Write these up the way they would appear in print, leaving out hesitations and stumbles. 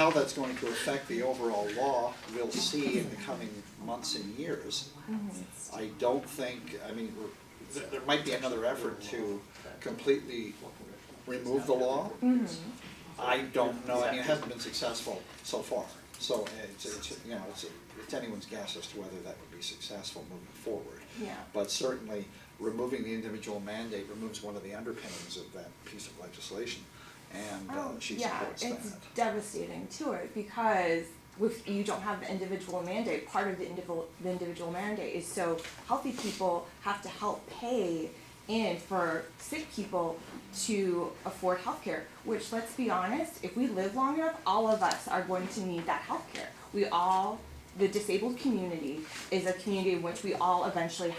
how that's going to affect the overall law, we'll see in the coming months and years. I don't think, I mean, there might be another effort to completely remove the law. I don't know, I mean, it hasn't been successful so far. So it's you know, it's anyone's guess as to whether that would be successful moving forward. Yeah. But certainly, removing the individual mandate removes one of the underpinnings of that piece of legislation, and she supports that. It's devastating to it because if you don't have the individual mandate, part of the individual mandate is so healthy people have to help pay in for sick people to afford health care, which, let's be honest, if we live long enough, all of us are going to need that health care. The disabled community is a community in which we all eventually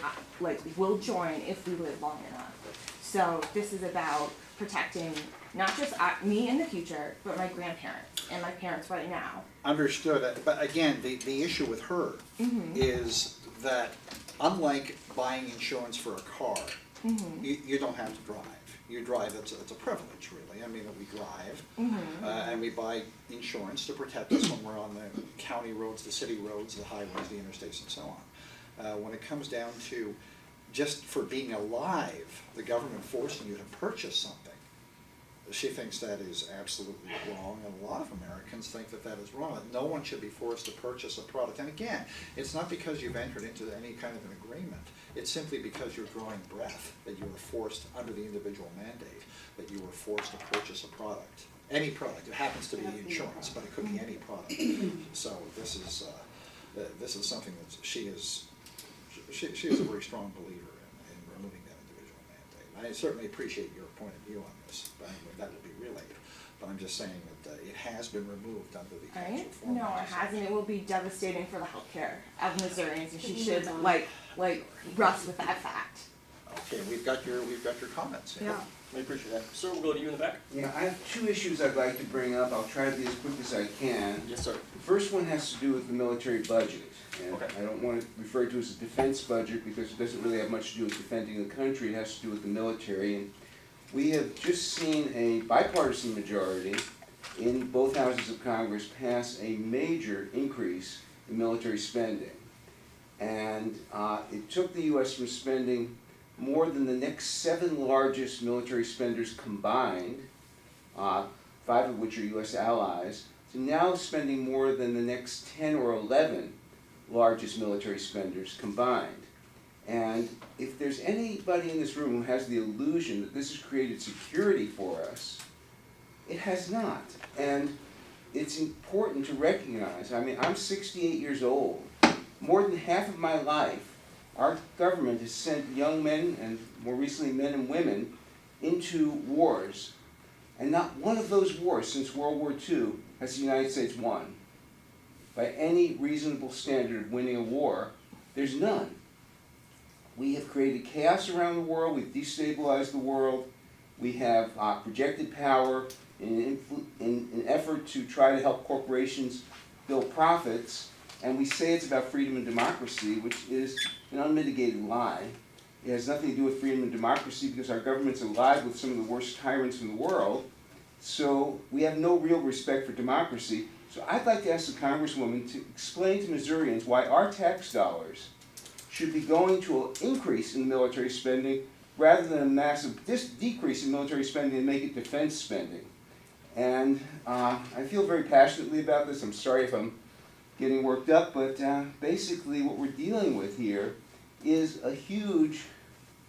will join if we live long enough. So this is about protecting not just me in the future, but my grandparents and my parents right now. Understood, but again, the issue with her is that unlike buying insurance for a car, you don't have to drive. You drive, it's a privilege, really. I mean, we drive, and we buy insurance to protect us when we're on the county roads, the city roads, the highways, the interstates, and so on. When it comes down to just for being alive, the government forcing you to purchase something, she thinks that is absolutely wrong, and a lot of Americans think that that is wrong. No one should be forced to purchase a product. And again, it's not because you've entered into any kind of an agreement. It's simply because you're drawing breath that you were forced, under the individual mandate, that you were forced to purchase a product. Any product. It happens to be insurance, but it could be any product. So this is something that she is a very strong believer in removing that individual mandate. I certainly appreciate your point of view on this, but anyway, that will be relayed. But I'm just saying that it has been removed under the actual form. No, it hasn't. It will be devastating for the healthcare of Missourians, and she should rust with that fact. Okay, we've got your comments. Yeah. I appreciate that. Sir, we'll go to you in the back. Yeah, I have two issues I'd like to bring up. I'll try to be as quick as I can. Yes, sir. The first one has to do with the military budget. And Okay. I don't want to refer to it as a defense budget because it doesn't really have much to do with defending the country. It has to do with the military. And we have just seen a bipartisan majority in both houses of Congress pass a major increase in military spending. And it took the U.S. from spending more than the next 7 largest military spenders combined, 5 of which are U.S. allies, to now spending more than the next 10 or 11 largest military spenders combined. And if there's anybody in this room who has the illusion that this has created security for us, it has not. And it's important to recognize, I mean, I'm 68 years old. More than half of my life, our government has sent young men, and more recently men and women, into wars. And not one of those wars since World War II has the United States won. By any reasonable standard of winning a war, there's none. We have created chaos around the world, we've destabilized the world, we have projected power in an effort to try to help corporations build profits, and we say it's about freedom and democracy, which is an unmitigated lie. It has nothing to do with freedom and democracy because our government's allied with some of the worst tyrants in the world, so we have no real respect for democracy. So I'd like to ask the Congresswoman to explain to Missourians why our tax dollars should be going to an increase in military spending rather than a massive decrease in military spending and make it defense spending. And I feel very passionately about this. I'm sorry if I'm getting worked up, but basically what we're dealing with here is a huge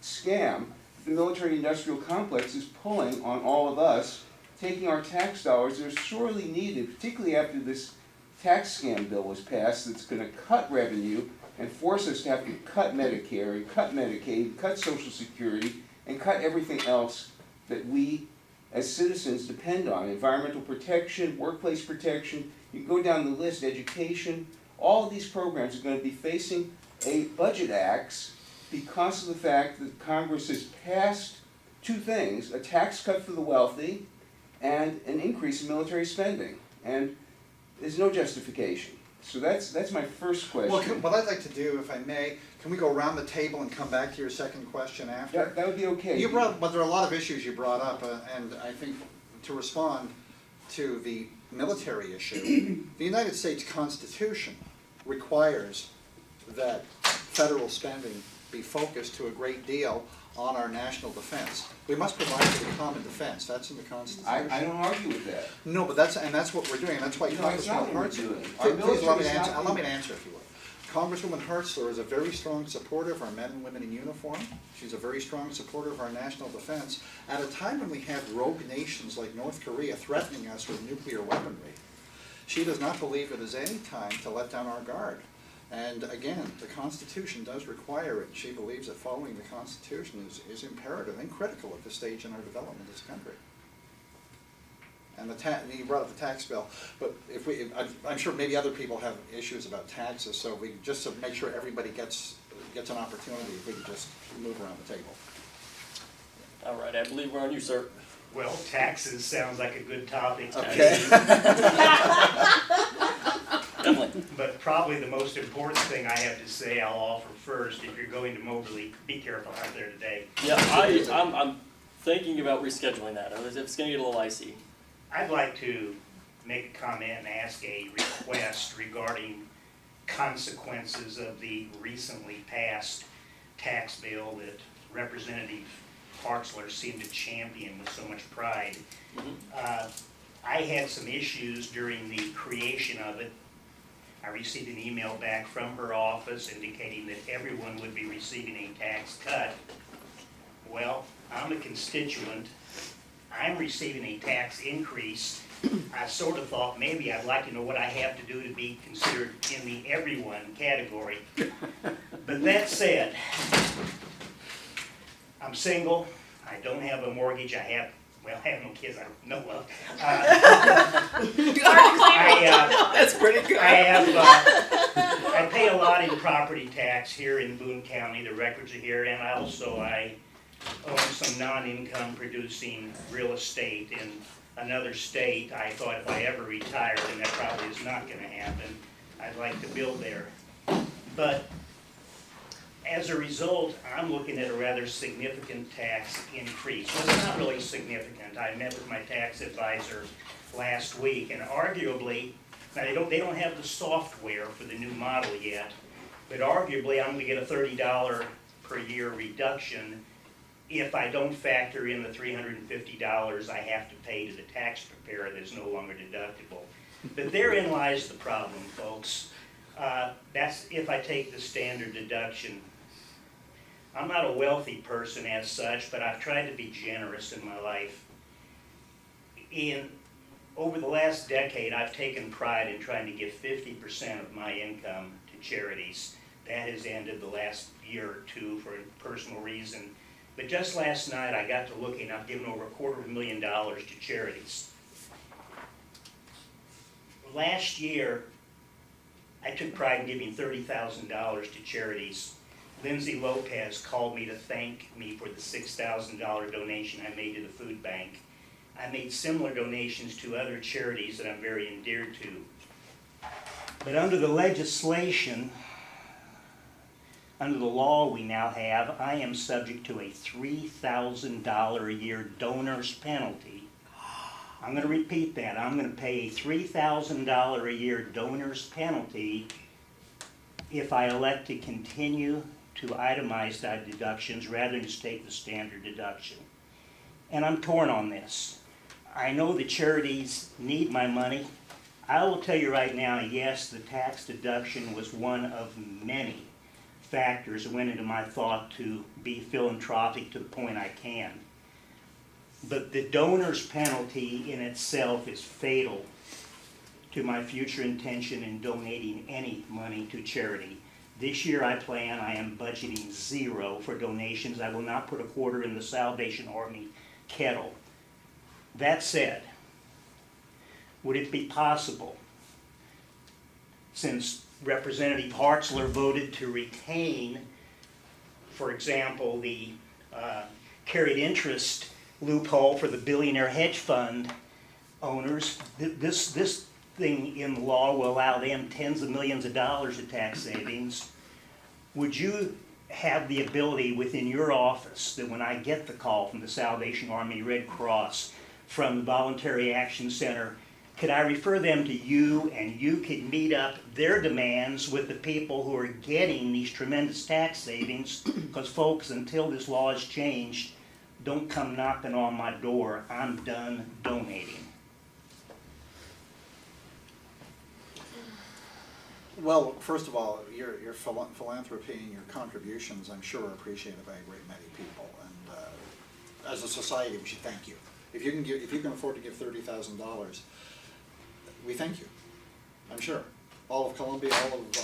scam the military-industrial complex is pulling on all of us, taking our tax dollars that are sorely needed, particularly after this tax scam bill was passed that's going to cut revenue and force us to have to cut Medicare, and cut Medicaid, cut Social Security, and cut everything else that we as citizens depend on. Environmental protection, workplace protection, you can go down the list, education. All of these programs are going to be facing a budget axe because of the fact that Congress has passed two things: a tax cut for the wealthy and an increase in military spending. And there's no justification. So that's my first question. Well, what I'd like to do, if I may, can we go around the table and come back to your second question after? That would be okay. But there are a lot of issues you brought up, and I think to respond to the military issue, the United States Constitution requires that federal spending be focused to a great deal on our national defense. We must provide for the common defense, that's in the Constitution. I don't argue with that. No, but that's what we're doing, and that's why No, it's not Congresswoman what we're Hartzler. doing. Our Please allow me military to is answer, not allow me to answer if you would. Congresswoman Hartzler is a very strong supporter of our men and women in uniform. She's a very strong supporter of our national defense. At a time when we have rogue nations like North Korea threatening us with nuclear weaponry, she does not believe it is any time to let down our guard. And again, the Constitution does require it. She believes that following the Constitution is imperative and critical at this stage in our development of this country. And you brought up the tax bill, but I'm sure maybe other people have issues about taxes, so just to make sure everybody gets an opportunity, if we could just move around the table. All right, I believe we're on you, sir. Well, taxes sounds like a good topic. Okay. Definitely. But probably the most important thing I have to say, I'll offer first. If you're going to Moberly, be careful out there today. Yeah, I'm thinking about rescheduling that. It's gonna get a little icy. I'd like to make a comment and ask a request regarding consequences of the recently passed tax bill that Representative Hartzler seemed to champion with so much pride. I had some issues during the creation of it. I received an email back from her office indicating that everyone would be receiving a tax cut. Well, I'm a constituent. I'm receiving a tax increase. I sort of thought maybe I'd like to know what I have to do to be considered in the everyone category. But that said, I'm single. I don't have a mortgage. I have no kids I know of. That's pretty good. I pay a lot in property tax here in Boone County. The records are here, and I own some non-income producing real estate in another state. I thought if I ever retired, and that probably is not going to happen, I'd like to build there. But as a result, I'm looking at a rather significant tax increase. Well, it's not really significant. I met with my tax advisor last week, and arguably, now they don't have the software for the new model yet, but arguably I'm going to get a $30 per year reduction if I don't factor in the $350 I have to pay to the tax preparer that's no longer deductible. But therein lies the problem, folks. That's if I take the standard deduction. I'm not a wealthy person as such, but I've tried to be generous in my life. Over the last decade, I've taken pride in trying to give 50% of my income to charities. That has ended the last year or two for a personal reason. But just last night, I got to looking, I've given over $250,000 to charities. Last year, I took pride in giving $30,000 to charities. Lindsay Lopez called me to thank me for the $6,000 donation I made to the food bank. I made similar donations to other charities that I'm very endeared to. But under the legislation, under the law we now have, I am subject to a $3,000 a year donor's penalty. I'm going to repeat that. I'm going to pay a $3,000 a year donor's penalty if I elect to continue to itemize that deductions rather than just take the standard deduction. And I'm torn on this. I know the charities need my money. I will tell you right now, yes, the tax deduction was one of many factors that went into my thought to be philanthropic to the point I can. But the donor's penalty in itself is fatal to my future intention in donating any money to charity. This year I am budgeting $0 for donations. I will not put a quarter in the Salvation Army kettle. That said, would it be possible, since Representative Hartzler voted to retain, for example, the carried interest loophole for the billionaire hedge fund owners, this thing in the law will allow them tens of millions of dollars in tax savings. Would you have the ability within your office that when I get the call from the Salvation Army, Red Cross, from the Voluntary Action Center. Could I refer them to you, and you could meet up their demands with the people who are getting these tremendous tax savings? Because folks, until this law is changed, don't come knocking on my door. I'm done donating. Well, first of all, your philanthropy and your contributions, I'm sure, are appreciated by a great many people, and as a society, we should thank you. If you can afford to give $30,000, we thank you. I'm sure all of Columbia,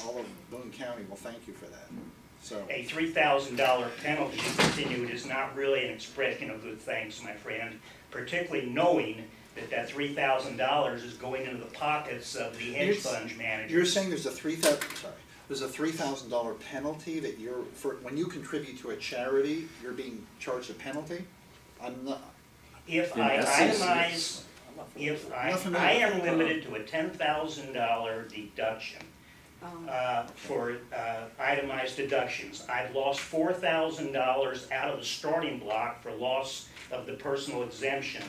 all of Boone County will thank you for that. So A $3,000 penalty continued is not really an expression of good thanks, my friend, particularly knowing that $3,000 is going into the pockets of the hedge fund managers. You're saying there's a $3,000 penalty that when you contribute to a charity, you're being charged a penalty? I'm not. If In I essence, itemize, yes. I am limited to a $10,000 deduction for itemized deductions. I've lost $4,000 out of the starting block for loss of the personal exemption.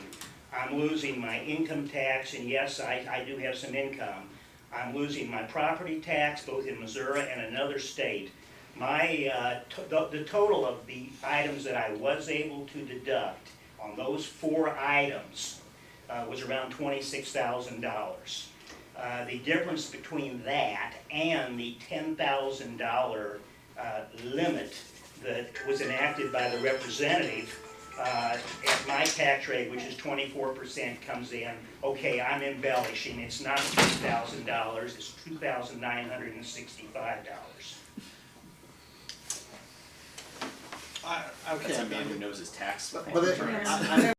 I'm losing my income tax, and yes, I do have some income. I'm losing my property tax, both in Missouri and another state. My the total of the items that I was able to deduct on those 4 items was around $26,000. The difference between that and the $10,000 limit that was enacted by the representative at my tax rate, which is 24%, comes in. Okay, I'm embellishing. It's not $3,000. It's $2,965. Okay. That's a man who knows his tax. But